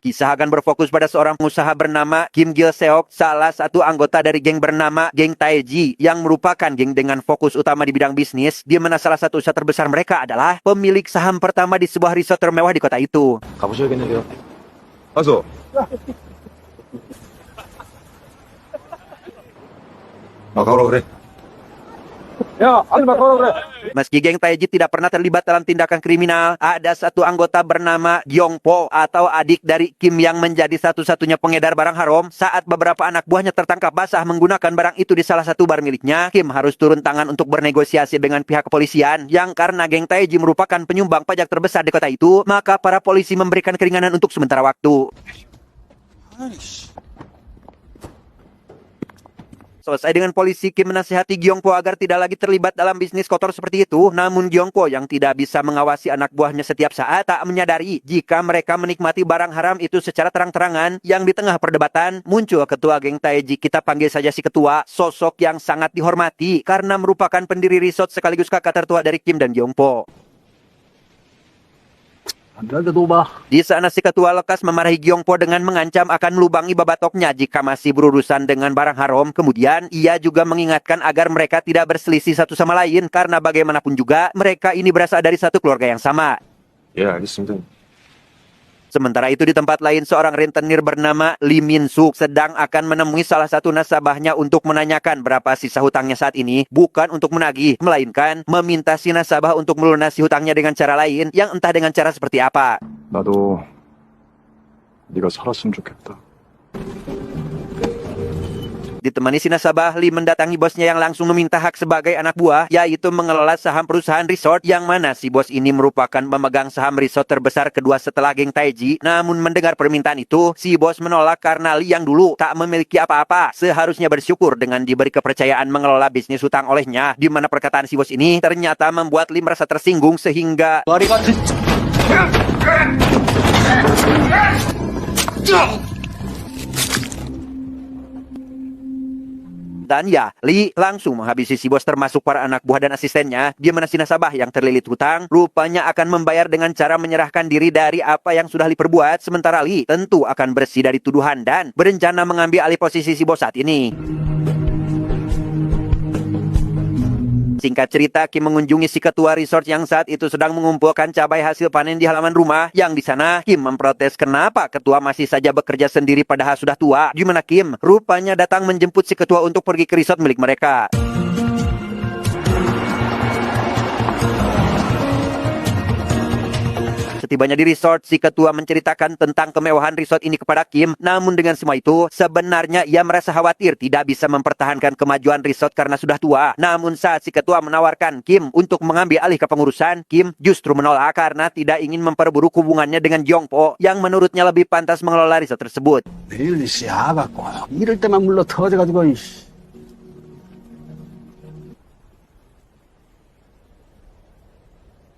Kisah akan berfokus pada seorang pengusaha bernama Kim Gil-seok, salah satu anggota dari geng bernama Geng Taeji, yang merupakan geng dengan fokus utama di bidang bisnis, di mana salah satu usaha terbesar mereka adalah pemilik saham pertama di sebuah resort termewah di kota itu. 가보셔야겠는데요. 가서. 가라 그래. Meski geng Taeji tidak pernah terlibat dalam tindakan kriminal, ada satu anggota bernama Gyongpo atau adik dari Kim yang menjadi satu-satunya pengedar barang haram. Saat beberapa anak buahnya tertangkap basah menggunakan barang itu di salah satu bar miliknya, Kim harus turun tangan untuk bernegosiasi dengan pihak kepolisian. Yang karena geng Taeji merupakan penyumbang pajak terbesar di kota itu, maka para polisi memberikan keringanan untuk sementara waktu. Selesai dengan polisi, Kim menasihati Gyongpo agar tidak lagi terlibat dalam bisnis kotor seperti itu. Namun Gyongpo yang tidak bisa mengawasi anak buahnya setiap saat tak menyadari jika mereka menikmati barang haram itu secara terang-terangan. Yang di tengah perdebatan muncul ketua geng Taeji, kita panggil saja si ketua, sosok yang sangat dihormati karena merupakan pendiri resort sekaligus kakak tertua dari Kim dan Gyongpo. Di sana si ketua lekas memarahi Gyongpo dengan mengancam akan melubangi babatoknya jika masih berurusan dengan barang haram. Kemudian ia juga mengingatkan agar mereka tidak berselisih satu sama lain karena bagaimanapun juga mereka ini berasal dari satu keluarga yang sama. 예, 알겠습니다. Sementara itu di tempat lain, seorang rentenir bernama Lee Min-suk sedang akan menemui salah satu nasabahnya untuk menanyakan berapa sisa hutangnya saat ini, bukan untuk menagih, melainkan meminta si nasabah untuk melunasi hutangnya dengan cara lain, yang entah dengan cara seperti apa. 나도 네가 살았으면 좋겠다. Ditemani si nasabah, Lee mendatangi bosnya yang langsung meminta hak sebagai anak buah, yaitu mengelola saham perusahaan resort, yang mana si bos ini merupakan pemegang saham resort terbesar kedua setelah geng Taeji. Namun mendengar permintaan itu, si bos menolak karena Lee yang dulu tak memiliki apa-apa seharusnya bersyukur dengan diberi kepercayaan mengelola bisnis hutang olehnya, di mana perkataan si bos ini ternyata membuat Lee merasa tersinggung sehingga dan ya, Lee langsung menghabisi si bos termasuk para anak buah dan asistennya, di mana si nasabah yang terlilit hutang rupanya akan membayar dengan cara menyerahkan diri dari apa yang sudah Lee perbuat, sementara Lee tentu akan bersih dari tuduhan dan berencana mengambil alih posisi si bos saat ini. Singkat cerita, Kim mengunjungi si ketua resort yang saat itu sedang mengumpulkan cabai hasil panen di halaman rumah. Yang di sana, Kim memprotes kenapa ketua masih saja bekerja sendiri padahal sudah tua. Di mana Kim rupanya datang menjemput si ketua untuk pergi ke resort milik mereka. Setibanya di resort, si ketua menceritakan tentang kemewahan resort ini kepada Kim. Namun dengan semua itu, sebenarnya ia merasa khawatir tidak bisa mempertahankan kemajuan resort karena sudah tua. Namun saat si ketua menawarkan Kim untuk mengambil alih kepengurusan, Kim justru menolak karena tidak ingin memperburuk hubungannya dengan Gyongpo yang menurutnya lebih pantas mengelola resort tersebut. 매일 씨아갖고 이럴 때만 물러 터져가지고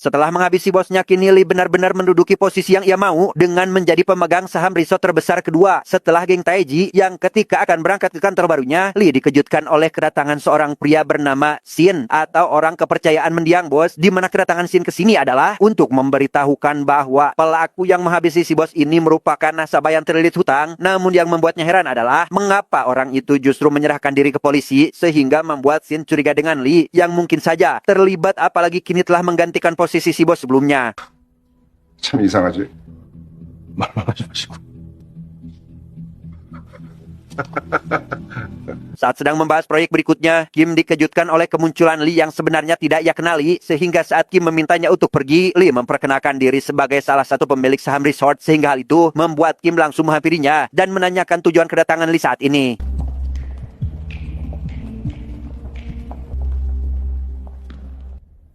Setelah menghabisi bosnya, kini Lee benar-benar menduduki posisi yang ia mau dengan menjadi pemegang saham resort terbesar kedua setelah geng Taeji, yang ketika akan berangkat ke kantor barunya, Lee dikejutkan oleh kedatangan seorang pria bernama Shin atau orang kepercayaan mendiang bos, di mana kedatangan Shin ke sini adalah untuk memberitahukan bahwa pelaku yang menghabisi si bos ini merupakan nasabah yang terlilit hutang. Namun yang membuatnya heran adalah mengapa orang itu justru menyerahkan diri ke polisi sehingga membuat Shin curiga dengan Lee yang mungkin saja terlibat, apalagi kini telah menggantikan posisi si bos sebelumnya. 참 이상하지? 말만 하지 마시고. Saat sedang membahas proyek berikutnya, Kim dikejutkan oleh kemunculan Lee yang sebenarnya tidak ia kenali, sehingga saat Kim memintanya untuk pergi, Lee memperkenalkan diri sebagai salah satu pemilik saham resort, sehingga hal itu membuat Kim langsung menghampirinya dan menanyakan tujuan kedatangan Lee saat ini.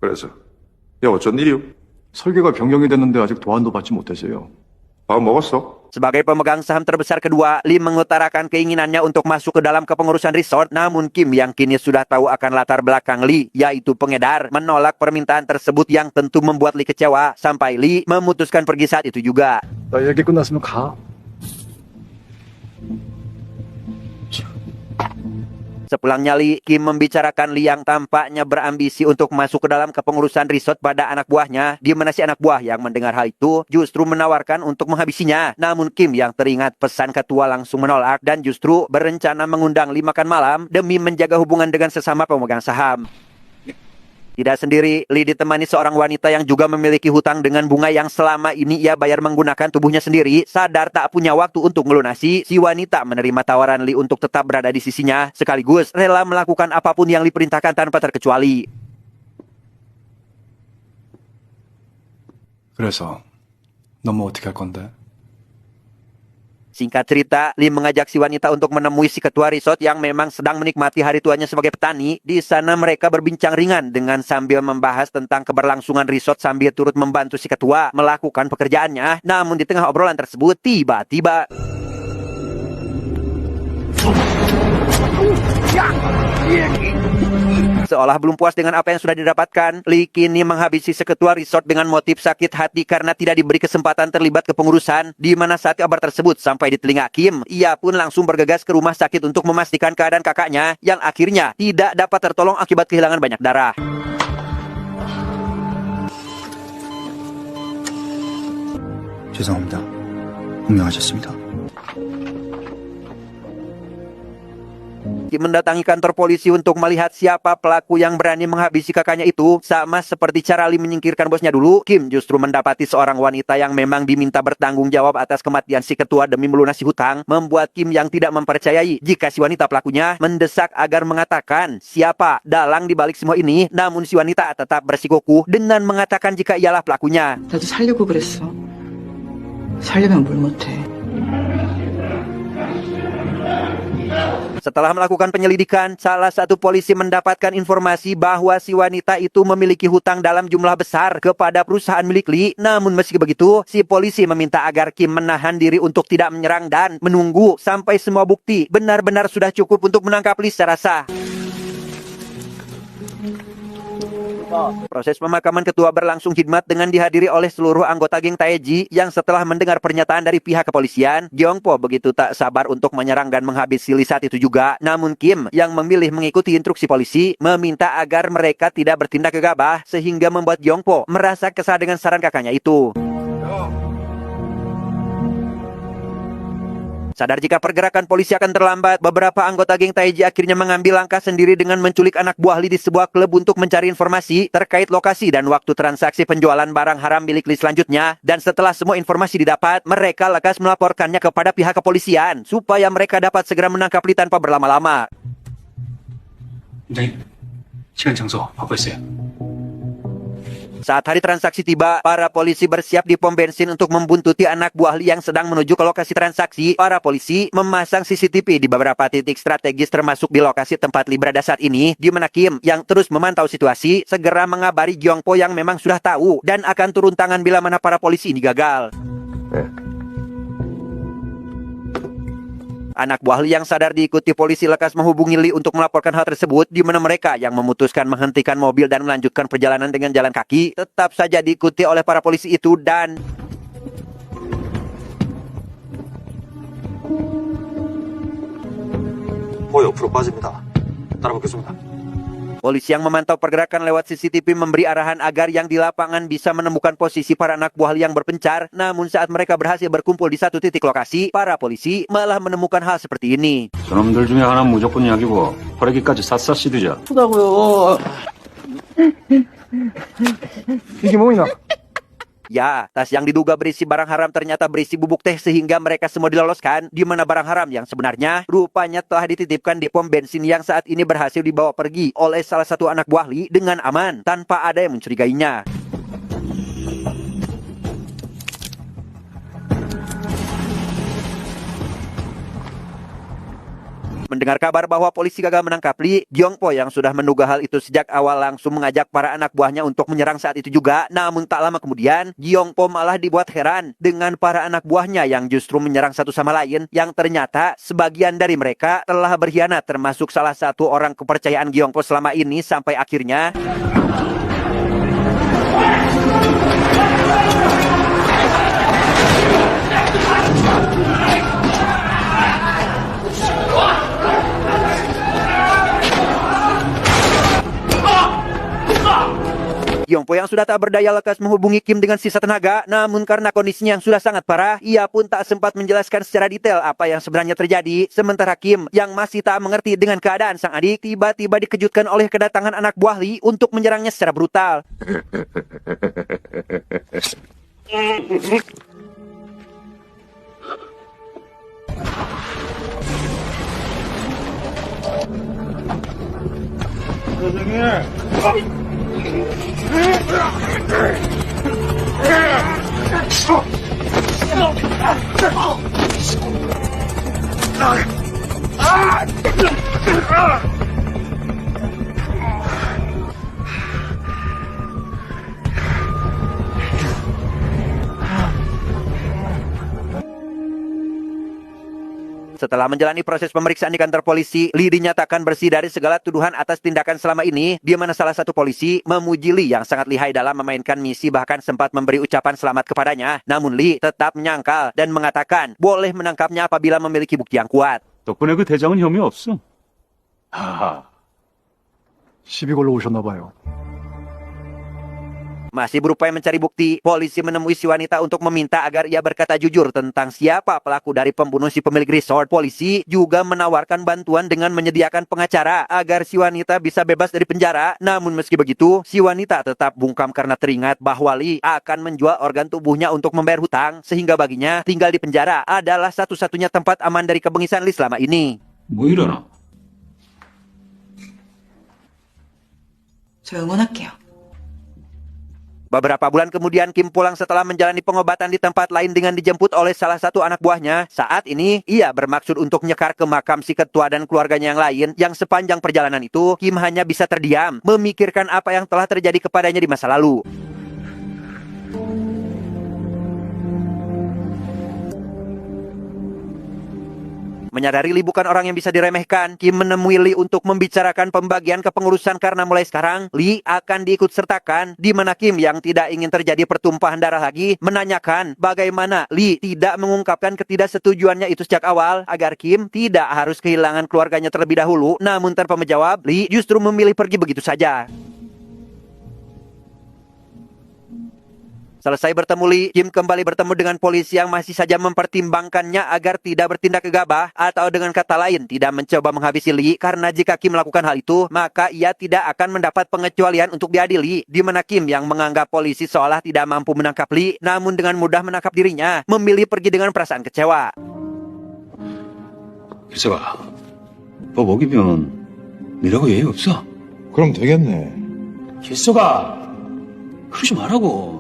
그래서 야 어쩐 일이요? 설계가 변경이 됐는데 아직 도안도 받지 못했어요. 밥 먹었어? Sebagai pemegang saham terbesar kedua, Lee mengutarakan keinginannya untuk masuk ke dalam kepengurusan resort. Namun Kim yang kini sudah tahu akan latar belakang Lee, yaitu pengedar, menolak permintaan tersebut yang tentu membuat Lee kecewa. Sampai Lee memutuskan pergi saat itu juga. 나 얘기 끝났으면 가. Sepulangnya Lee, Kim membicarakan Lee yang tampaknya berambisi untuk masuk ke dalam kepengurusan resort pada anak buahnya, di mana si anak buah yang mendengar hal itu justru menawarkan untuk menghabisinya. Namun Kim yang teringat pesan ketua langsung menolak dan justru berencana mengundang Lee makan malam demi menjaga hubungan dengan sesama pemegang saham. Tidak sendiri, Lee ditemani seorang wanita yang juga memiliki hutang dengan bunga yang selama ini ia bayar menggunakan tubuhnya sendiri. Sadar tak punya waktu untuk melunasi, si wanita menerima tawaran Lee untuk tetap berada di sisinya, sekaligus rela melakukan apapun yang Lee perintahkan tanpa terkecuali. 그래서 넌 뭐 어떻게 할 건데? Singkat cerita, Lee mengajak si wanita untuk menemui si ketua resort yang memang sedang menikmati hari tuanya sebagai petani. Di sana mereka berbincang ringan dengan sambil membahas tentang keberlangsungan resort sambil turut membantu si ketua melakukan pekerjaannya. Namun di tengah obrolan tersebut, tiba-tiba seolah belum puas dengan apa yang sudah didapatkan, Lee kini menghabisi seketua resort dengan motif sakit hati karena tidak diberi kesempatan terlibat kepengurusan. Di mana saat kabar tersebut sampai di telinga Kim, ia pun langsung bergegas ke rumah sakit untuk memastikan keadaan kakaknya yang akhirnya tidak dapat tertolong akibat kehilangan banyak darah. 죄송합니다. 분명하셨습니다. Kim mendatangi kantor polisi untuk melihat siapa pelaku yang berani menghabisi kakaknya itu. Sama seperti cara Lee menyingkirkan bosnya dulu, Kim justru mendapati seorang wanita yang memang diminta bertanggung jawab atas kematian si ketua demi melunasi hutang, membuat Kim yang tidak mempercayai jika si wanita pelakunya mendesak agar mengatakan siapa dalang di balik semua ini. Namun si wanita tetap bersikukuh dengan mengatakan jika ialah pelakunya. 나도 살려고 그랬어. 살려면 뭘 못해. Setelah melakukan penyelidikan, salah satu polisi mendapatkan informasi bahwa si wanita itu memiliki hutang dalam jumlah besar kepada perusahaan milik Lee. Namun meski begitu, si polisi meminta agar Kim menahan diri untuk tidak menyerang dan menunggu sampai semua bukti benar-benar sudah cukup untuk menangkap Lee secara sah. Proses pemakaman ketua berlangsung khidmat dengan dihadiri oleh seluruh anggota geng Taeji yang setelah mendengar pernyataan dari pihak kepolisian, Gyeongpo begitu tak sabar untuk menyerang dan menghabisi Lee saat itu juga. Namun Kim yang memilih mengikuti instruksi polisi meminta agar mereka tidak bertindak gegabah sehingga membuat Gyeongpo merasa kesal dengan saran kakaknya itu. Sadar jika pergerakan polisi akan terlambat, beberapa anggota geng Taeji akhirnya mengambil langkah sendiri dengan menculik anak buah Lee di sebuah klub untuk mencari informasi terkait lokasi dan waktu transaksi penjualan barang haram milik Lee selanjutnya. Dan setelah semua informasi didapat, mereka lekas melaporkannya kepada pihak kepolisian supaya mereka dapat segera menangkap Lee tanpa berlama-lama. 팀장님, 시간 장소 확보했어요. Saat hari transaksi tiba, para polisi bersiap di pom bensin untuk membuntuti anak buah Lee yang sedang menuju ke lokasi transaksi. Para polisi memasang CCTV di beberapa titik strategis termasuk di lokasi tempat Lee berada saat ini, di mana Kim yang terus memantau situasi segera mengabari Gyeongpo yang memang sudah tahu dan akan turun tangan bila mana para polisi ini gagal. Anak buah Lee yang sadar diikuti polisi lekas menghubungi Lee untuk melaporkan hal tersebut, di mana mereka yang memutuskan menghentikan mobil dan melanjutkan perjalanan dengan jalan kaki tetap saja diikuti oleh para polisi itu dan 옆으로 빠집니다. 따라붙겠습니다. polisi yang memantau pergerakan lewat CCTV memberi arahan agar yang di lapangan bisa menemukan posisi para anak buah Lee yang berpencar. Namun saat mereka berhasil berkumpul di satu titik lokasi, para polisi malah menemukan hal seperti ini. 저놈들 중에 하나는 무조건 약이고 버리기까지 샅샅이 뒤져. 아프다고요. 이게 뭐이나? Ya, tas yang diduga berisi barang haram ternyata berisi bubuk teh sehingga mereka semua diloloskan, di mana barang haram yang sebenarnya rupanya telah dititipkan di pom bensin yang saat ini berhasil dibawa pergi oleh salah satu anak buah Lee dengan aman tanpa ada yang mencurigainya. Mendengar kabar bahwa polisi gagal menangkap Lee, Gyeongpo yang sudah menduga hal itu sejak awal langsung mengajak para anak buahnya untuk menyerang saat itu juga. Namun tak lama kemudian, Gyeongpo malah dibuat heran dengan para anak buahnya yang justru menyerang satu sama lain, yang ternyata sebagian dari mereka telah berkhianat, termasuk salah satu orang kepercayaan Gyeongpo selama ini, sampai akhirnya Yongpo yang sudah tak berdaya lekas menghubungi Kim dengan sisa tenaga, namun karena kondisinya yang sudah sangat parah, ia pun tak sempat menjelaskan secara detail apa yang sebenarnya terjadi. Sementara Kim yang masih tak mengerti dengan keadaan sang adik tiba-tiba dikejutkan oleh kedatangan anak buah Lee untuk menyerangnya secara brutal. Setelah menjalani proses pemeriksaan di kantor polisi, Lee dinyatakan bersih dari segala tuduhan atas tindakan selama ini, di mana salah satu polisi memuji Lee yang sangat lihai dalam memainkan misi, bahkan sempat memberi ucapan selamat kepadanya. Namun Lee tetap menyangkal dan mengatakan boleh menangkapnya apabila memiliki bukti yang kuat. 덕분에 그 대장은 혐의 없어. 하하. 시비 걸러 오셨나봐요. Masih berupaya mencari bukti, polisi menemui si wanita untuk meminta agar ia berkata jujur tentang siapa pelaku dari pembunuh si pemilik resort. Polisi juga menawarkan bantuan dengan menyediakan pengacara agar si wanita bisa bebas dari penjara. Namun meski begitu, si wanita tetap bungkam karena teringat bahwa Lee akan menjual organ tubuhnya untuk membayar hutang, sehingga baginya tinggal di penjara adalah satu-satunya tempat aman dari kebengisan Lee selama ini. 뭐 이러나? 저 응원할게요. Beberapa bulan kemudian Kim pulang setelah menjalani pengobatan di tempat lain dengan dijemput oleh salah satu anak buahnya. Saat ini, ia bermaksud untuk nyekar ke makam si ketua dan keluarganya yang lain. Yang sepanjang perjalanan itu, Kim hanya bisa terdiam, memikirkan apa yang telah terjadi kepadanya di masa lalu. Menyadari Lee bukan orang yang bisa diremehkan, Kim menemui Lee untuk membicarakan pembagian kepengurusan karena mulai sekarang Lee akan diikut sertakan, di mana Kim yang tidak ingin terjadi pertumpahan darah lagi menanyakan bagaimana Lee tidak mengungkapkan ketidaksetujuannya itu sejak awal agar Kim tidak harus kehilangan keluarganya terlebih dahulu. Namun tanpa menjawab, Lee justru memilih pergi begitu saja. Selesai bertemu Lee, Kim kembali bertemu dengan polisi yang masih saja mempertimbangkannya agar tidak bertindak gegabah, atau dengan kata lain tidak mencoba menghabisi Lee, karena jika Kim melakukan hal itu, maka ia tidak akan mendapat pengecualian untuk diadili, di mana Kim yang menganggap polisi seolah tidak mampu menangkap Lee, namun dengan mudah menangkap dirinya, memilih pergi dengan perasaan kecewa. 길서가, 너 먹이면 니라고 예의 없어? 그럼 되겠네. 길서가, 그러지 말라고.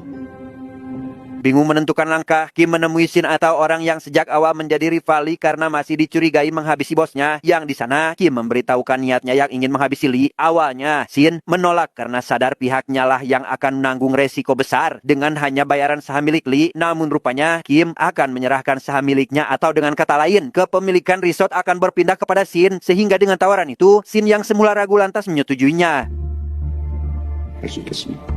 Bingung menentukan langkah, Kim menemui Shin atau orang yang sejak awal menjadi rival Lee karena masih dicurigai menghabisi bosnya. Yang di sana, Kim memberitahukan niatnya yang ingin menghabisi Lee. Awalnya, Shin menolak karena sadar pihaknya lah yang akan menanggung resiko besar dengan hanya bayaran saham milik Lee. Namun rupanya, Kim akan menyerahkan saham miliknya, atau dengan kata lain, kepemilikan resort akan berpindah kepada Shin. Sehingga dengan tawaran itu, Shin yang semula ragu lantas menyetujuinya. 할 수 있겠습니다.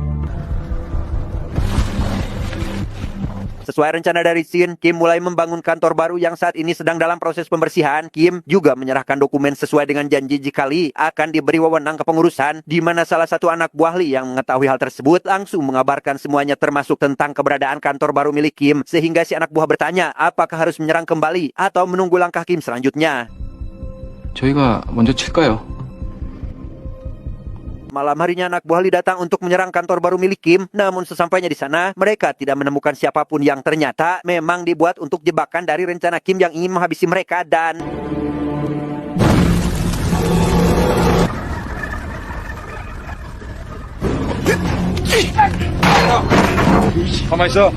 Sesuai rencana dari Shin, Kim mulai membangun kantor baru yang saat ini sedang dalam proses pembersihan. Kim juga menyerahkan dokumen sesuai dengan janji jika Lee akan diberi wewenang kepengurusan, di mana salah satu anak buah Lee yang mengetahui hal tersebut langsung mengabarkan semuanya termasuk tentang keberadaan kantor baru milik Kim, sehingga si anak buah bertanya apakah harus menyerang kembali atau menunggu langkah Kim selanjutnya. 저희가 먼저 칠까요? Malam harinya anak buah Lee datang untuk menyerang kantor baru milik Kim, namun sesampainya di sana, mereka tidak menemukan siapapun yang ternyata memang dibuat untuk jebakan dari rencana Kim yang ingin menghabisi mereka dan... 가만히 있어.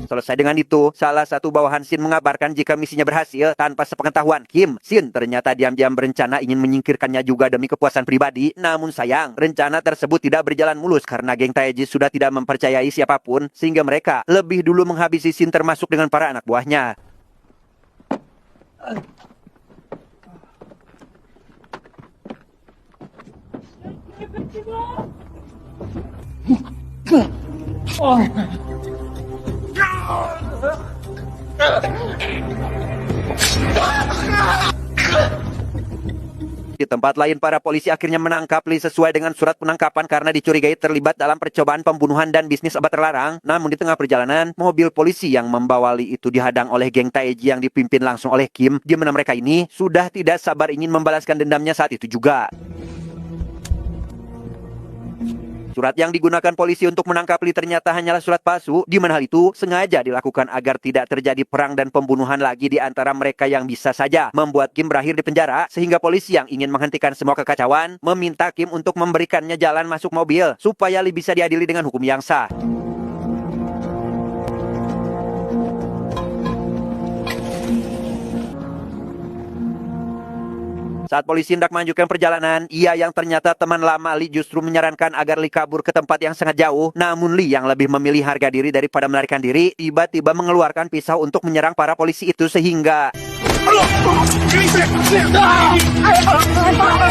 Selesai dengan itu, salah satu bawahan Shin mengabarkan jika misinya berhasil tanpa sepengetahuan Kim. Shin ternyata diam-diam berencana ingin menyingkirkannya juga demi kepuasan pribadi. Namun sayang, rencana tersebut tidak berjalan mulus karena geng Taeji sudah tidak mempercayai siapapun, sehingga mereka lebih dulu menghabisi Shin termasuk dengan para anak buahnya. Di tempat lain, para polisi akhirnya menangkap Lee sesuai dengan surat penangkapan karena dicurigai terlibat dalam percobaan pembunuhan dan bisnis obat terlarang. Namun di tengah perjalanan, mobil polisi yang membawa Lee itu dihadang oleh geng Taeji yang dipimpin langsung oleh Kim, di mana mereka ini sudah tidak sabar ingin membalaskan dendamnya saat itu juga. Surat yang digunakan polisi untuk menangkap Lee ternyata hanyalah surat palsu, di mana hal itu sengaja dilakukan agar tidak terjadi perang dan pembunuhan lagi di antara mereka yang bisa saja membuat Kim berakhir di penjara, sehingga polisi yang ingin menghentikan semua kekacauan meminta Kim untuk memberikannya jalan masuk mobil supaya Lee bisa diadili dengan hukum yang sah. Saat polisi hendak melanjutkan perjalanan, ia yang ternyata teman lama Lee justru menyarankan agar Lee kabur ke tempat yang sangat jauh. Namun Lee yang lebih memilih harga diri daripada melarikan diri, tiba-tiba mengeluarkan pisau untuk menyerang para polisi itu sehingga...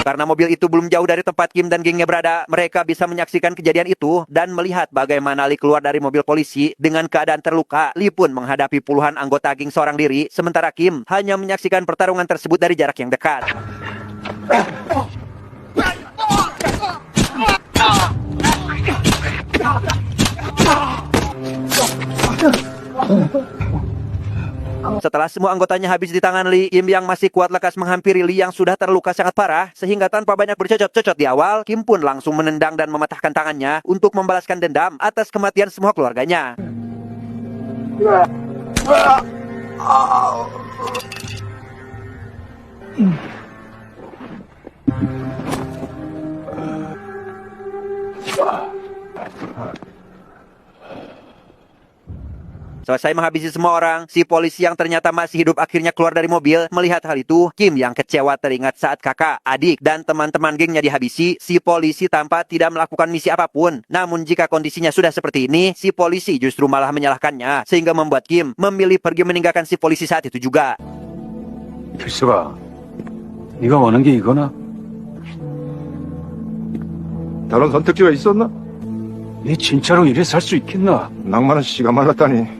Karena mobil itu belum jauh dari tempat Kim dan gengnya berada, mereka bisa menyaksikan kejadian itu dan melihat bagaimana Lee keluar dari mobil polisi dengan keadaan terluka. Lee pun menghadapi puluhan anggota geng seorang diri, sementara Kim hanya menyaksikan pertarungan tersebut dari jarak yang dekat. Setelah semua anggotanya habis di tangan Lee, Kim yang masih kuat lekas menghampiri Lee yang sudah terluka sangat parah, sehingga tanpa banyak bercocot-cocot di awal, Kim pun langsung menendang dan mematahkan tangannya untuk membalaskan dendam atas kematian semua keluarganya. Selesai menghabisi semua orang, si polisi yang ternyata masih hidup akhirnya keluar dari mobil. Melihat hal itu, Kim yang kecewa teringat saat kakak, adik, dan teman-teman gengnya dihabisi, si polisi tampak tidak melakukan misi apapun. Namun jika kondisinya sudah seperti ini, si polisi justru malah menyalahkannya, sehingga membuat Kim memilih pergi meninggalkan si polisi saat itu juga. 필수가, 네가 원하는 게 이거나? 다른 선택지가 있었나? 네 진짜로 이래 살 수 있겠나? 낭만은 씨가 말랐다니.